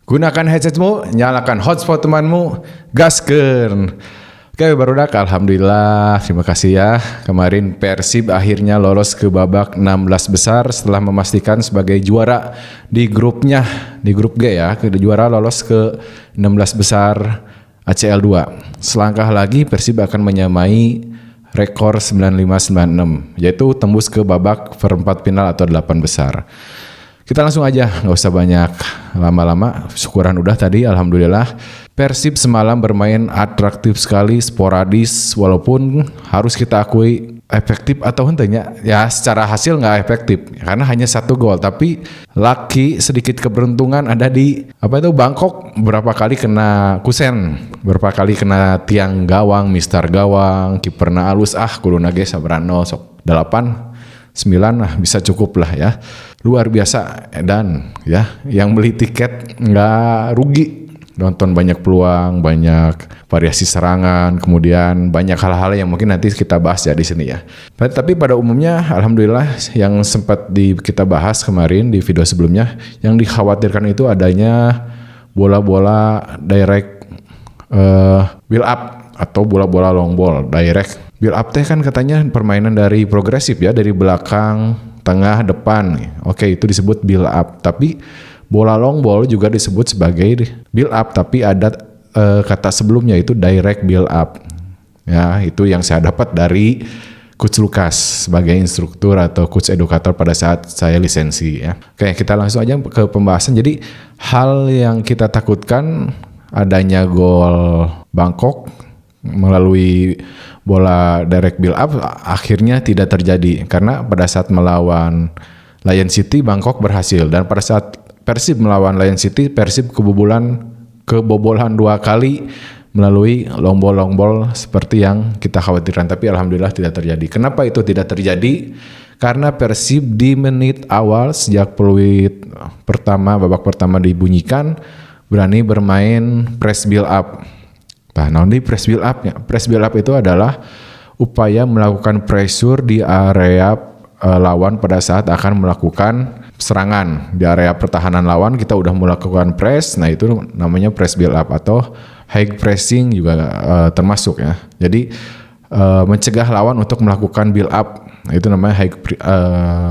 Gunakan headsetmu, nyalakan hotspot temanmu, gaskeun. Oke barudak, alhamdulillah, terima kasih ya. Kemarin Persib akhirnya lolos ke babak 16 besar setelah memastikan sebagai juara di grupnya, di grup G ya, juara lolos ke 16 besar ACL 2. Selangkah lagi Persib akan menyamai rekor 95-96, yaitu tembus ke babak perempat final atau 8 besar. Kita langsung aja, nggak usah banyak lama-lama. Syukuran udah tadi, alhamdulillah. Persib semalam bermain atraktif sekali, sporadis, walaupun harus kita akui efektif atau hentenya. Ya secara hasil nggak efektif, karena hanya 1 gol. Tapi laki sedikit keberuntungan ada di Bangkok, berapa kali kena kusen, berapa kali kena tiang gawang, mister gawang, kiperna alus kudu nage sabrano sok 8 9 bisa cukup lah ya. Luar biasa dan ya yang beli tiket nggak rugi. Nonton banyak peluang, banyak variasi serangan, kemudian banyak hal-hal yang mungkin nanti kita bahas ya di sini ya. Tapi pada umumnya alhamdulillah yang sempat kita bahas kemarin di video sebelumnya, yang dikhawatirkan itu adanya bola-bola direct build up atau bola-bola long ball. Direct build up teh kan katanya permainan dari progresif ya, dari belakang, tengah, depan. Oke, itu disebut build up. Tapi bola long ball juga disebut sebagai build up, tapi ada kata sebelumnya itu direct build up. Ya, itu yang saya dapat dari Coach Lukas sebagai instruktur atau coach edukator pada saat saya lisensi ya. Oke, kita langsung aja ke pembahasan. Jadi, hal yang kita takutkan adanya gol Bangkok melalui bola direct build up akhirnya tidak terjadi karena pada saat melawan Lion City Bangkok berhasil, dan pada saat Persib melawan Lion City, Persib kebobolan 2 kali melalui long ball seperti yang kita khawatirkan, tapi alhamdulillah tidak terjadi. Kenapa itu tidak terjadi? Karena Persib di menit awal sejak peluit pertama, babak pertama dibunyikan, berani bermain press build up. Nah, nanti press build up-nya. Press build up itu adalah upaya melakukan pressure di area lawan pada saat akan melakukan serangan. Di area pertahanan lawan kita udah melakukan press, nah itu namanya press build up atau high pressing juga termasuk ya. Jadi mencegah lawan untuk melakukan build up, nah, itu namanya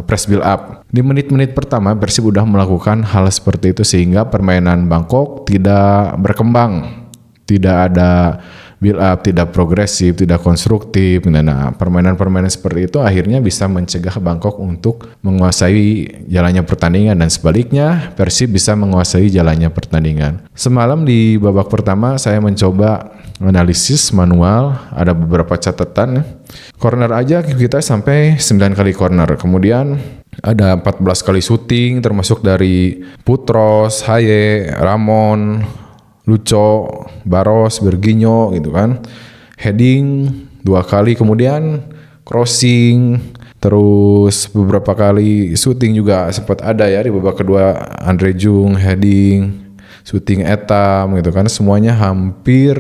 press build up. Di menit-menit pertama Persib udah melakukan hal seperti itu sehingga permainan Bangkok tidak berkembang, tidak ada build up, tidak progresif, tidak konstruktif. Nah, permainan-permainan seperti itu akhirnya bisa mencegah Bangkok untuk menguasai jalannya pertandingan, dan sebaliknya Persib bisa menguasai jalannya pertandingan. Semalam di babak pertama saya mencoba analisis manual, ada beberapa catatan. Corner aja kita sampai 9 kali corner. Kemudian ada 14 kali shooting termasuk dari Putros, Haye, Ramon, Luco, Baros, Berginyo gitu kan. Heading 2 kali, kemudian crossing, terus beberapa kali shooting juga sempat ada ya di babak kedua. Andre Jung heading, shooting etam gitu kan. Semuanya hampir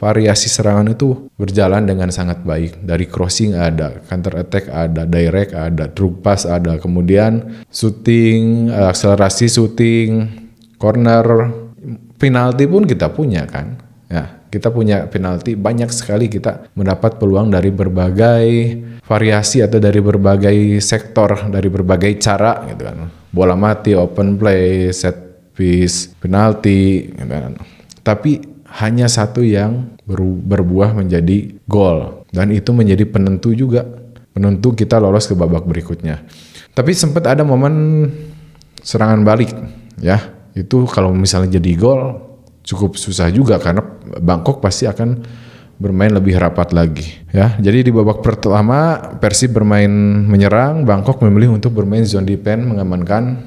variasi serangan itu berjalan dengan sangat baik. Dari crossing ada, counter attack ada, direct ada, true pass ada, kemudian shooting, akselerasi shooting, corner, penalti pun kita punya kan. Ya, kita punya penalti banyak sekali, kita mendapat peluang dari berbagai variasi atau dari berbagai sektor, dari berbagai cara gitu kan. Bola mati, open play, set piece, penalti gitu kan. Tapi hanya satu yang berbuah menjadi gol, dan itu menjadi penentu juga, penentu kita lolos ke babak berikutnya. Tapi sempat ada momen serangan balik ya. Itu kalau misalnya jadi gol cukup susah juga karena Bangkok pasti akan bermain lebih rapat lagi ya. Jadi di babak pertama Persib bermain menyerang, Bangkok memilih untuk bermain zone defense, mengamankan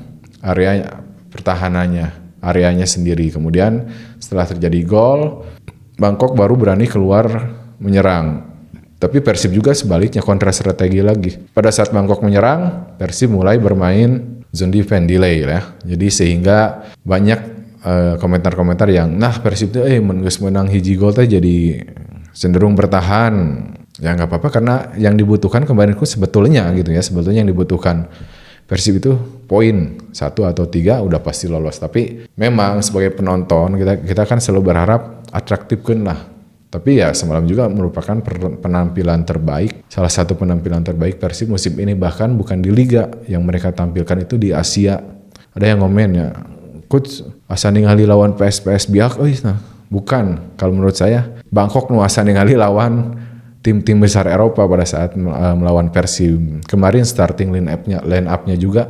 area pertahanannya, areanya sendiri. Kemudian setelah terjadi gol, Bangkok baru berani keluar menyerang. Tapi Persib juga sebaliknya kontra strategi lagi. Pada saat Bangkok menyerang, Persib mulai bermain zone defense delay ya. Jadi sehingga banyak komentar-komentar yang Persib tuh menang hiji gol teh jadi cenderung bertahan. Ya nggak apa-apa, karena yang dibutuhkan kemarin itu sebetulnya gitu ya. Sebetulnya yang dibutuhkan Persib itu poin 1 atau 3 udah pasti lolos. Tapi memang sebagai penonton kita kan selalu berharap atraktifkan lah. Tapi ya semalam juga merupakan penampilan terbaik, salah satu penampilan terbaik Persib musim ini, bahkan bukan di Liga yang mereka tampilkan itu di Asia. Ada yang ngomen ya, coach asa ningali lawan PS biak, nah bukan. Kalau menurut saya Bangkok nu asa ningali lawan tim-tim besar Eropa pada saat melawan Persib. Kemarin starting line up-nya juga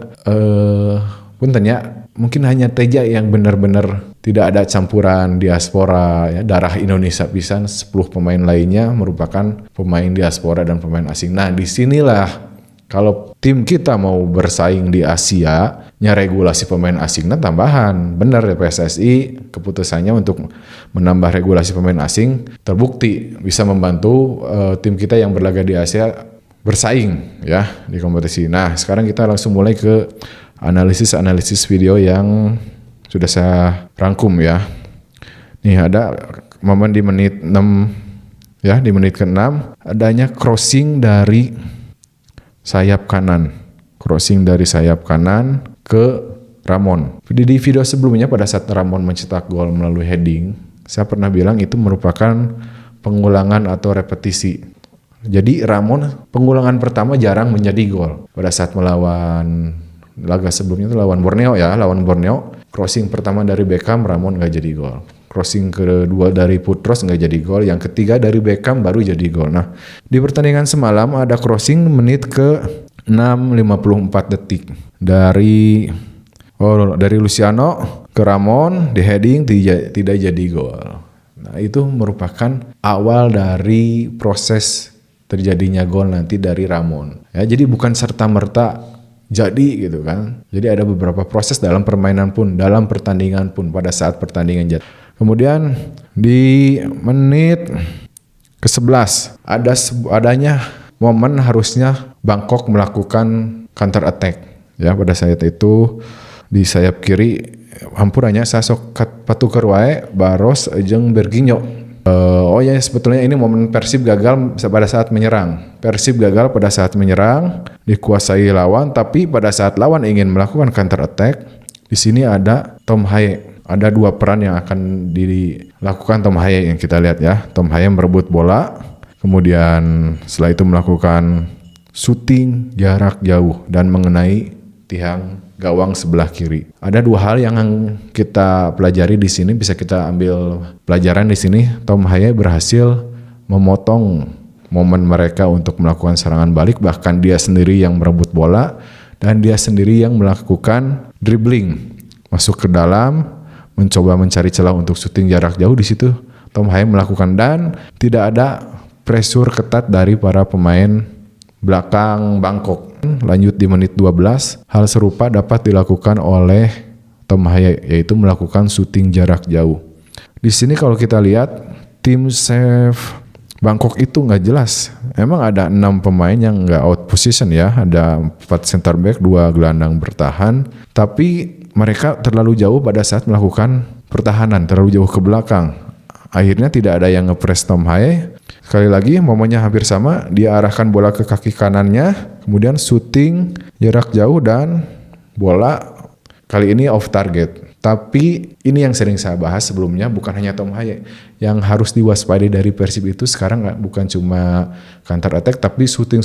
puntennya mungkin hanya Teja yang benar-benar tidak ada campuran diaspora ya, darah Indonesia pisan. 10 pemain lainnya merupakan pemain diaspora dan pemain asing. Nah, disinilah kalau tim kita mau bersaing di Asia, regulasi pemain asingnya tambahan. Benar ya PSSI keputusannya untuk menambah regulasi pemain asing terbukti bisa membantu tim kita yang berlaga di Asia bersaing ya di kompetisi. Nah, sekarang kita langsung mulai ke analisis video yang sudah saya rangkum ya. Nih ada momen di menit 6 ya, di menit ke-6 adanya crossing dari sayap kanan. Crossing dari sayap kanan ke Ramon. Di video sebelumnya pada saat Ramon mencetak gol melalui heading, saya pernah bilang itu merupakan pengulangan atau repetisi. Jadi Ramon pengulangan pertama jarang menjadi gol. Pada saat melawan laga sebelumnya itu lawan Borneo ya, lawan Borneo. Crossing pertama dari Beckham, Ramon nggak jadi gol. Crossing kedua dari Putros nggak jadi gol. Yang ketiga dari Beckham baru jadi gol. Nah, di pertandingan semalam ada crossing menit ke 6:54 detik dari Luciano ke Ramon di heading tidak jadi gol. Nah, itu merupakan awal dari proses terjadinya gol nanti dari Ramon. Ya, jadi bukan serta-merta jadi gitu kan. Jadi ada beberapa proses dalam permainan pun, dalam pertandingan pun pada saat pertandingan jadi. Kemudian di menit ke-11 adanya momen harusnya Bangkok melakukan counter attack. Ya, pada saat itu di sayap kiri hampurannya saya sok patuker wae Baros jeung Berginho. Sebetulnya ini momen Persib gagal pada saat menyerang. Persib gagal pada saat menyerang, dikuasai lawan, tapi pada saat lawan ingin melakukan counter attack, di sini ada Tom Haye. Ada 2 peran yang akan dilakukan Tom Haye yang kita lihat ya. Tom Haye merebut bola, kemudian setelah itu melakukan shooting jarak jauh dan mengenai tiang gawang sebelah kiri. Ada 2 hal yang kita pelajari di sini, bisa kita ambil pelajaran di sini. Tom Haye berhasil memotong momen mereka untuk melakukan serangan balik, bahkan dia sendiri yang merebut bola dan dia sendiri yang melakukan dribbling masuk ke dalam, mencoba mencari celah untuk syuting jarak jauh. Di situ Tom Haye melakukan dan tidak ada pressure ketat dari para pemain belakang Bangkok. Lanjut di menit 12, hal serupa dapat dilakukan oleh Tom Haye, yaitu melakukan syuting jarak jauh. Di sini kalau kita lihat tim save Bangkok itu nggak jelas. Emang ada 6 pemain yang nggak out position ya, ada 4 center back, 2 gelandang bertahan, tapi mereka terlalu jauh pada saat melakukan pertahanan, terlalu jauh ke belakang. Akhirnya tidak ada yang ngepress Tom Haye. Sekali lagi momennya hampir sama, dia arahkan bola ke kaki kanannya, kemudian shooting jarak jauh dan bola kali ini off target. Tapi ini yang sering saya bahas sebelumnya, bukan hanya Tom Haye. Yang harus diwaspadai dari Persib itu sekarang bukan cuma counter attack, tapi shooting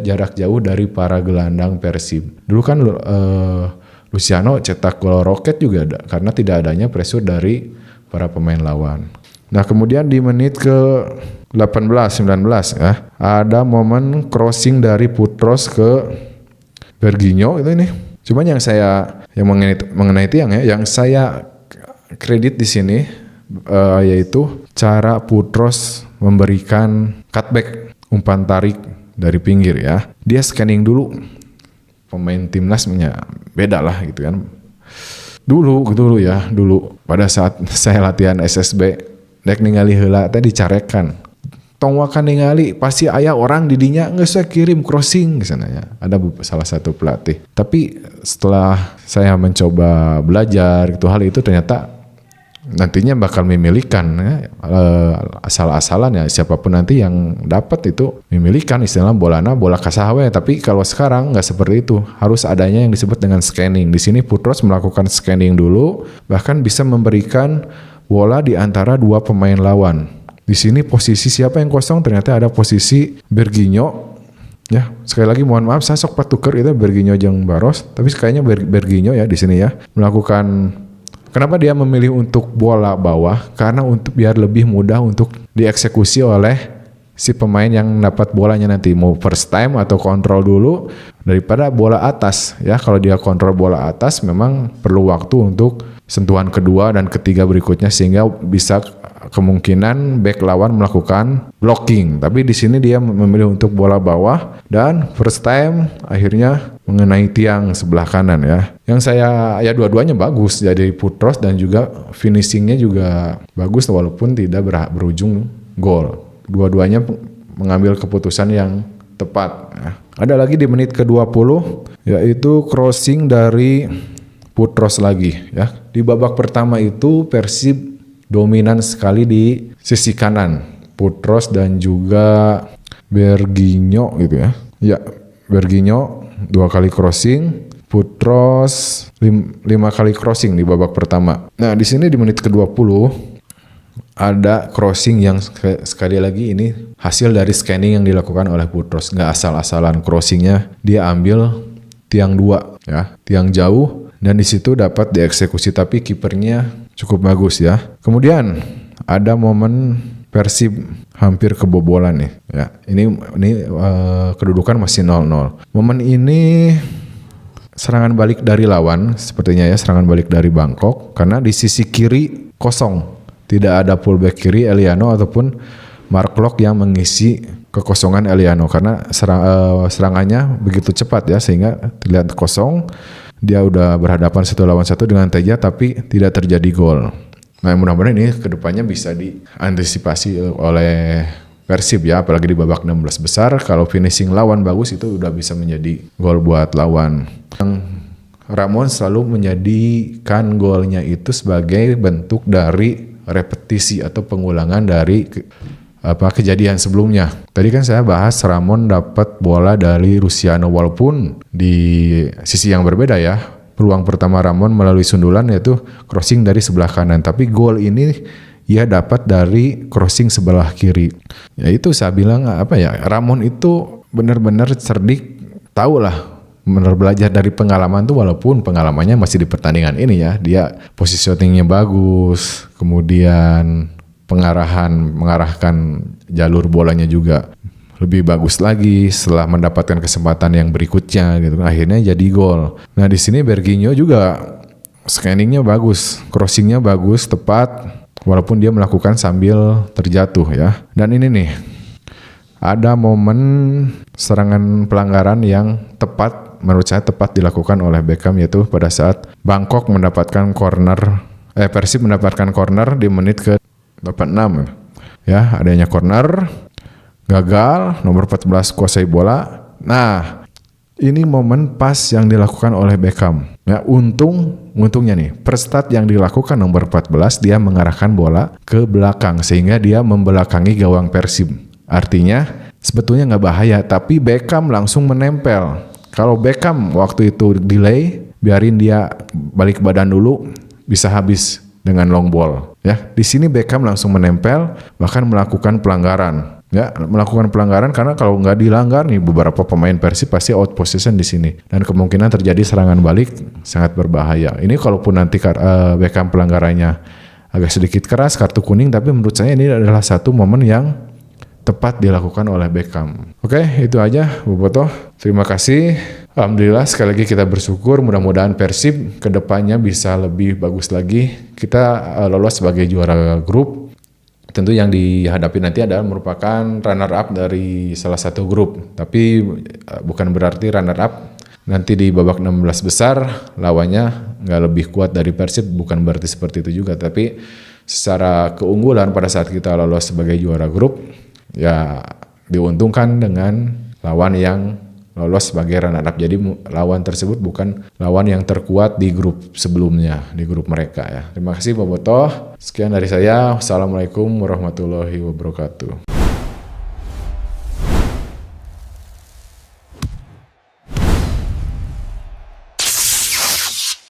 jarak jauh dari para gelandang Persib. Dulu kan Luciano cetak gol roket juga karena tidak adanya pressure dari para pemain lawan. Nah, kemudian di menit ke 18-19 ya, ada momen crossing dari Putros ke Berginho itu ini. Cuman yang mengenai tiang ya, yang saya kredit di sini yaitu cara Putros memberikan cutback, umpan tarik dari pinggir ya. Dia scanning dulu. Pemain timnasnya beda lah gitu kan. Dulu pada saat saya latihan SSB dek ningali heula teh dicarekan. Tong wakan ningali pasti aya orang di dinya geus kirim crossing ke sana ya. Ada salah satu pelatih. Tapi setelah saya mencoba belajar gitu hal itu ternyata nantinya bakal memilihkan ya, asal-asalan ya, siapapun nanti yang dapat itu memilihkan istilah bola kasahawe. Tapi kalau sekarang nggak seperti itu, harus adanya yang disebut dengan scanning. Di sini Putros melakukan scanning dulu, bahkan bisa memberikan bola di antara dua pemain lawan. Di sini posisi siapa yang kosong, ternyata ada posisi Berginho. Ya, sekali lagi mohon maaf saya sok patuker itu Berginho jeung Baros, tapi kayaknya Berginho ya di sini ya melakukan. Kenapa dia memilih untuk bola bawah? Karena untuk biar lebih mudah untuk dieksekusi oleh si pemain yang dapat bolanya nanti, mau first time atau kontrol dulu daripada bola atas ya. Kalau dia kontrol bola atas memang perlu waktu untuk sentuhan kedua dan ketiga berikutnya, sehingga bisa kemungkinan back lawan melakukan blocking. Tapi di sini dia memilih untuk bola bawah dan first time akhirnya mengenai tiang sebelah kanan ya. Yang saya ya dua-duanya bagus, jadi Putros dan juga finishingnya juga bagus walaupun tidak berujung gol. Dua-duanya mengambil keputusan yang tepat ya. Ada lagi di menit ke-20 yaitu crossing dari Putros lagi ya. Di babak pertama itu Persib dominan sekali di sisi kanan, Putros dan juga Berginho gitu ya. Ya, Berginho 2 kali crossing, Putros 5 kali crossing di babak pertama. Nah, di sini di menit ke-20 ada crossing yang sekali lagi ini hasil dari scanning yang dilakukan oleh Putros. Nggak asal-asalan crossingnya, dia ambil tiang 2 ya, tiang jauh, dan di situ dapat dieksekusi, tapi kipernya cukup bagus ya. Kemudian ada momen Persib hampir kebobolan nih ya. Ini kedudukan masih 0-0. Momen ini serangan balik dari lawan sepertinya ya, serangan balik dari Bangkok, karena di sisi kiri kosong. Tidak ada fullback kiri Eliano ataupun Mark Locke yang mengisi kekosongan Eliano, karena serangannya begitu cepat ya sehingga terlihat kosong. Dia udah berhadapan 1 lawan 1 dengan Teja tapi tidak terjadi gol. Nah, mudah-mudahan ini kedepannya bisa diantisipasi oleh Persib ya, apalagi di babak 16 besar. Kalau finishing lawan bagus itu udah bisa menjadi gol buat lawan. Ramon selalu menjadikan golnya itu sebagai bentuk dari repetisi atau pengulangan dari kejadian sebelumnya. Tadi kan saya bahas Ramon dapat bola dari Luciano, walaupun di sisi yang berbeda ya. Peluang pertama Ramon melalui sundulan yaitu crossing dari sebelah kanan, tapi gol ini ia dapat dari crossing sebelah kiri. Ya itu saya bilang Ramon itu benar-benar cerdik, tahu lah, benar belajar dari pengalaman tuh, walaupun pengalamannya masih di pertandingan ini ya. Dia positioningnya bagus, kemudian mengarahkan jalur bolanya juga lebih bagus lagi setelah mendapatkan kesempatan yang berikutnya gitu. Akhirnya jadi gol. Nah, di sini Berginho juga scanningnya bagus, crossingnya bagus, tepat, walaupun dia melakukan sambil terjatuh ya. Dan ini nih, ada momen serangan pelanggaran yang tepat, menurut saya tepat dilakukan oleh Beckham, yaitu pada saat Bangkok mendapatkan Persib mendapatkan corner di menit ke 86 ya, adanya corner, gagal, nomor 14 kuasai bola. Nah, ini momen pas yang dilakukan oleh Beckham ya. Untungnya nih, perstat yang dilakukan nomor 14, dia mengarahkan bola ke belakang sehingga dia membelakangi gawang Persib. Artinya sebetulnya nggak bahaya, tapi Beckham langsung menempel. Kalau Beckham waktu itu delay, biarin dia balik badan dulu, bisa habis dengan long ball ya. Di sini Beckham langsung menempel, bahkan melakukan pelanggaran ya, melakukan pelanggaran, karena kalau nggak dilanggar nih beberapa pemain Persib pasti out position di sini dan kemungkinan terjadi serangan balik sangat berbahaya. Ini kalaupun nanti Beckham pelanggarannya agak sedikit keras, kartu kuning, tapi menurut saya ini adalah satu momen yang tepat dilakukan oleh Beckham. Oke, itu aja Bobotoh. Terima kasih. Alhamdulillah, sekali lagi kita bersyukur, mudah-mudahan Persib kedepannya bisa lebih bagus lagi. Kita lolos sebagai juara grup. Tentu yang dihadapi nanti adalah merupakan runner up dari salah satu grup. Tapi bukan berarti runner up nanti di babak 16 besar lawannya nggak lebih kuat dari Persib, bukan berarti seperti itu juga. Tapi secara keunggulan pada saat kita lolos sebagai juara grup, ya diuntungkan dengan lawan yang lolos sebagai runner-up. Jadi lawan tersebut bukan lawan yang terkuat di grup sebelumnya, di grup mereka ya. Terima kasih Bobotoh. Sekian dari saya. Assalamualaikum warahmatullahi wabarakatuh.